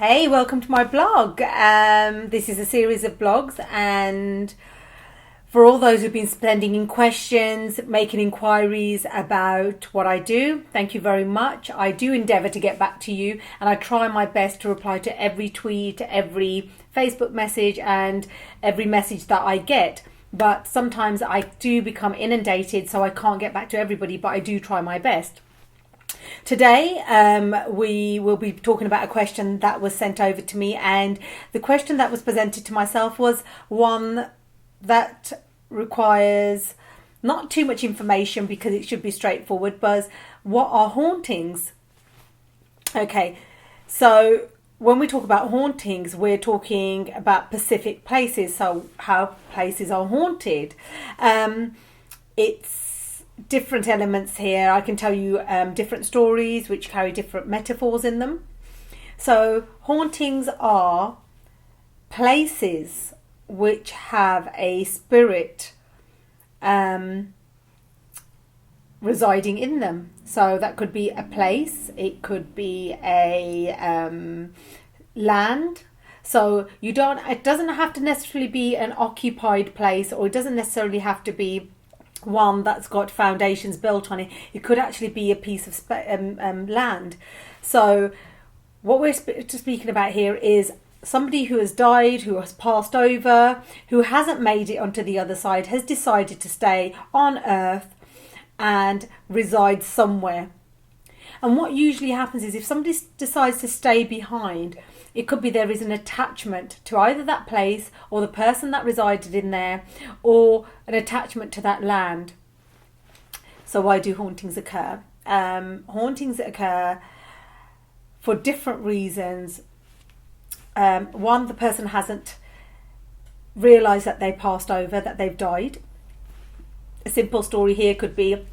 Hey, welcome to my blog. This is a series of blogs, and for all those who've been sending in questions, making inquiries about what I do, thank you very much. I do endeavour to get back to you, and I try my best to reply to every tweet, every Facebook message, and every message that I get. But sometimes I do become inundated, so I can't get back to everybody, but I do try my best. Today, we will be talking about a question that was sent over to me, and the question that was presented to myself was one that requires not too much information because it should be straightforward, but what are hauntings? Okay, so when we talk about hauntings, we're talking about specific places, so how places are haunted. It's different elements here. I can tell you different stories which carry different metaphors in them. So hauntings are places which have a spirit residing in them. So that could be a place, it could be a land. So it doesn't have to necessarily be an occupied place, or it doesn't necessarily have to be one that's got foundations built on it. It could actually be a piece of land. So what we're speaking about here is somebody who has died, who has passed over, who hasn't made it onto the other side, has decided to stay on earth and reside somewhere. And what usually happens is if somebody decides to stay behind, it could be there is an attachment to either that place or the person that resided in there, or an attachment to that land. So why do hauntings occur? Hauntings occur for different reasons. One, the person hasn't realised that they passed over, that they've died. A simple story here could be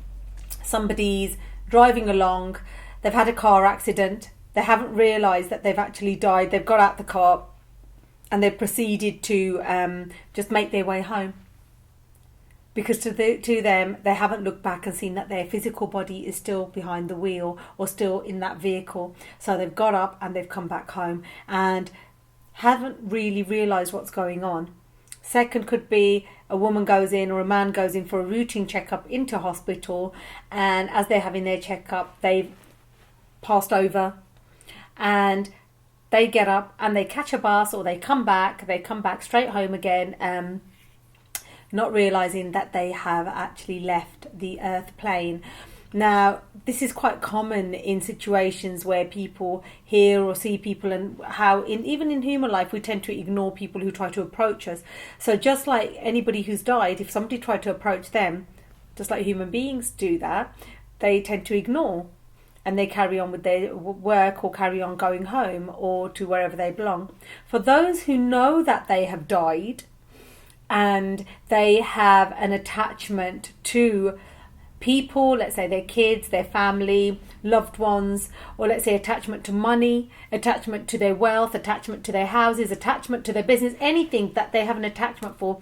somebody's driving along, they've had a car accident, they haven't realised that they've actually died, they've got out the car and they've proceeded to just make their way home. Because to them, they haven't looked back and seen that their physical body is still behind the wheel or still in that vehicle. So they've got up and they've come back home and haven't really realised what's going on. Second could be a woman goes in or a man goes in for a routine checkup into hospital, and as they're having their checkup, they've passed over and they get up and they catch a bus, or they come back straight home again, not realising that they have actually left the earth plane. Now, this is quite common in situations where people hear or see people, and how even in human life we tend to ignore people who try to approach us. So just like anybody who's died, if somebody tried to approach them, just like human beings do that, they tend to ignore and they carry on with their work or carry on going home or to wherever they belong. For those who know that they have died and they have an attachment to people, let's say their kids, their family, loved ones, or let's say attachment to money, attachment to their wealth, attachment to their houses, attachment to their business, anything that they have an attachment for,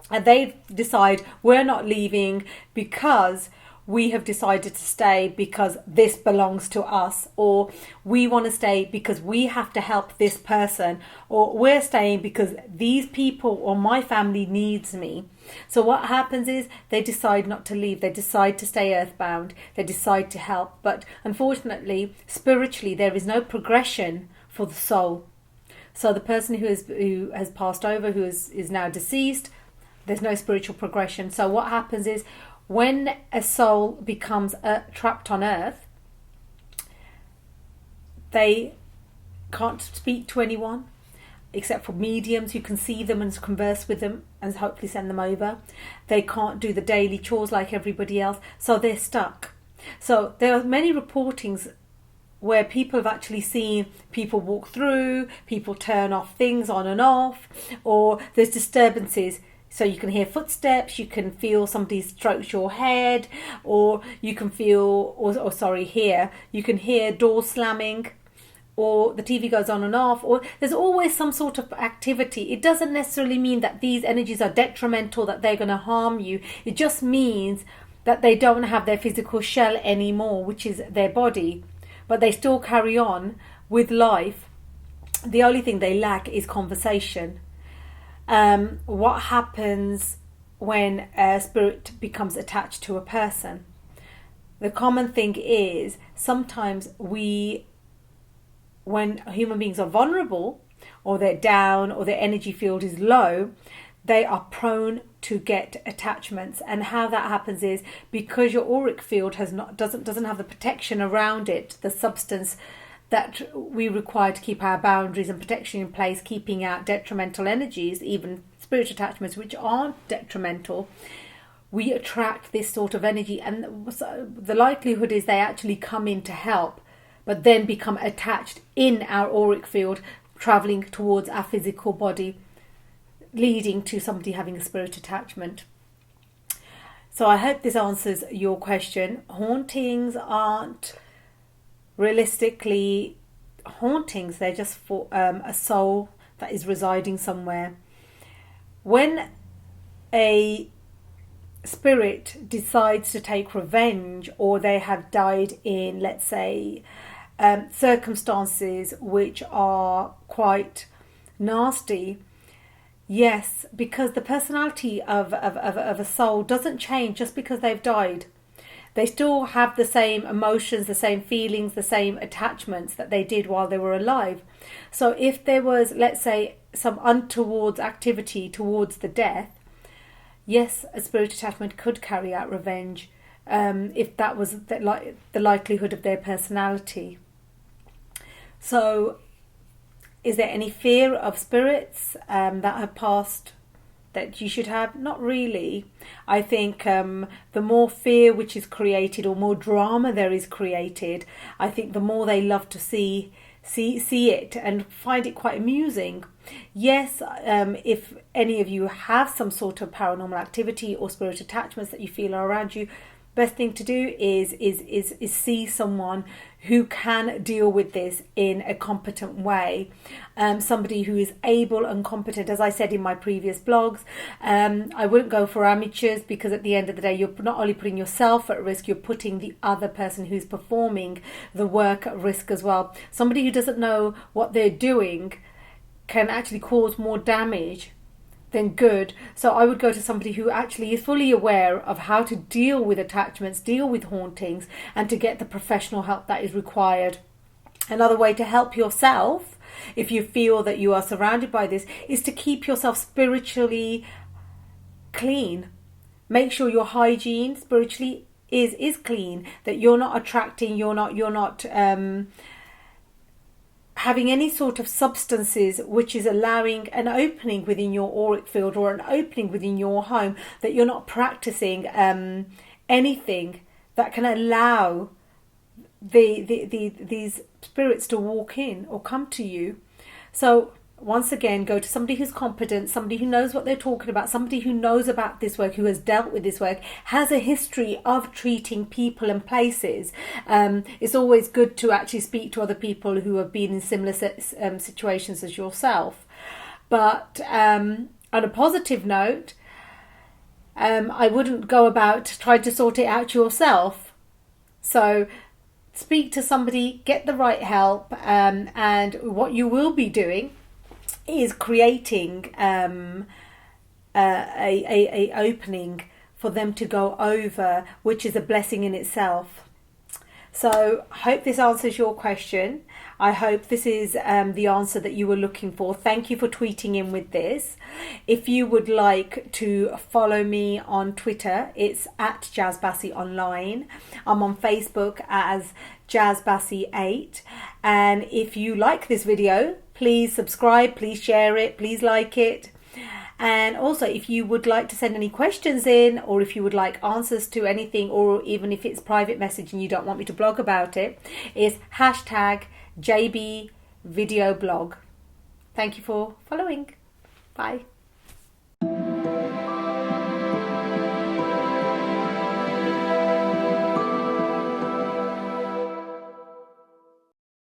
and they decide we're not leaving because we have decided to stay because this belongs to us, or we want to stay because we have to help this person, or we're staying because these people or my family needs me. So what happens is they decide not to leave, they decide to stay earthbound, they decide to help. But unfortunately, spiritually, there is no progression for the soul. So the person who has passed over, who is now deceased, there's no spiritual progression. So what happens is when a soul becomes trapped on earth, they can't speak to anyone except for mediums who can see them and converse with them and hopefully send them over. They can't do the daily chores like everybody else, so they're stuck. So there are many reportings where people have actually seen people walk through, people turn off things on and off, or there's disturbances. So you can hear footsteps, you can feel somebody strokes your head, or you can feel, you can hear doors slamming, or the TV goes on and off, or there's always some sort of activity. It doesn't necessarily mean that these energies are detrimental, that they're going to harm you. It just means that they don't have their physical shell anymore, which is their body, but they still carry on with life the only thing they lack is conversation. What happens when a spirit becomes attached to a person? The common thing is sometimes when human beings are vulnerable, or they're down, or their energy field is low, they are prone to get attachments. And how that happens is because your auric field doesn't have the protection around it, the substance that we require to keep our boundaries and protection in place, keeping out detrimental energies, even spiritual attachments which aren't detrimental, we attract this sort of energy, and so the likelihood is they actually come in to help, but then become attached in our auric field, travelling towards our physical body, leading to somebody having a spirit attachment. So I hope this answers your question. Hauntings aren't realistically hauntings, they're just for a soul that is residing somewhere. When a spirit decides to take revenge, or they have died in, let's say, circumstances which are quite nasty, yes, because the personality of a soul doesn't change just because they've died. They still have the same emotions, the same feelings, the same attachments that they did while they were alive. So if there was, let's say, some untoward activity towards the death, yes, a spirit attachment could carry out revenge, if that was the likelihood of their personality. So, is there any fear of spirits that have passed that you should have? Not really. I think the more fear which is created, or more drama there is created, I think the more they love to see it and find it quite amusing. Yes, if any of you have some sort of paranormal activity or spirit attachments that you feel are around you, best thing to do is see someone who can deal with this in a competent way, somebody who is able and competent. As I said in my previous blogs, I wouldn't go for amateurs, because at the end of the day you're not only putting yourself at risk, you're putting the other person who's performing the work at risk as well. Somebody who doesn't know what they're doing can actually cause more damage than good. So I would go to somebody who actually is fully aware of how to deal with attachments, deal with hauntings, and to get the professional help that is required. Another way to help yourself, if you feel that you are surrounded by this, is to keep yourself spiritually clean. Make sure your hygiene spiritually is clean, that you're not attracting, you're not having any sort of substances which is allowing an opening within your auric field, or an opening within your home, that you're not practicing anything that can allow these spirits to walk in or come to you. So once again, go to somebody who's competent, somebody who knows what they're talking about, somebody who knows about this work, who has dealt with this work, has a history of treating people and places. It's always good to actually speak to other people who have been in similar situations as yourself. But on a positive note, I wouldn't go about trying to sort it out yourself. So speak to somebody, get the right help, and what you will be doing is creating a opening for them to go over, which is a blessing in itself. So I hope this answers your question. I hope this is the answer that you were looking for. Thank you for tweeting in with this. If you would like to follow me on Twitter, it's at Jas Bassi Online. I'm on Facebook as Jas Bassi 8. And if you like this video, please subscribe, please share it, please like it. And also, if you would like to send any questions in, or if you would like answers to anything, or even if it's private message and you don't want me to blog about it, it's hashtag JB Video Blog. Thank you for following. Bye.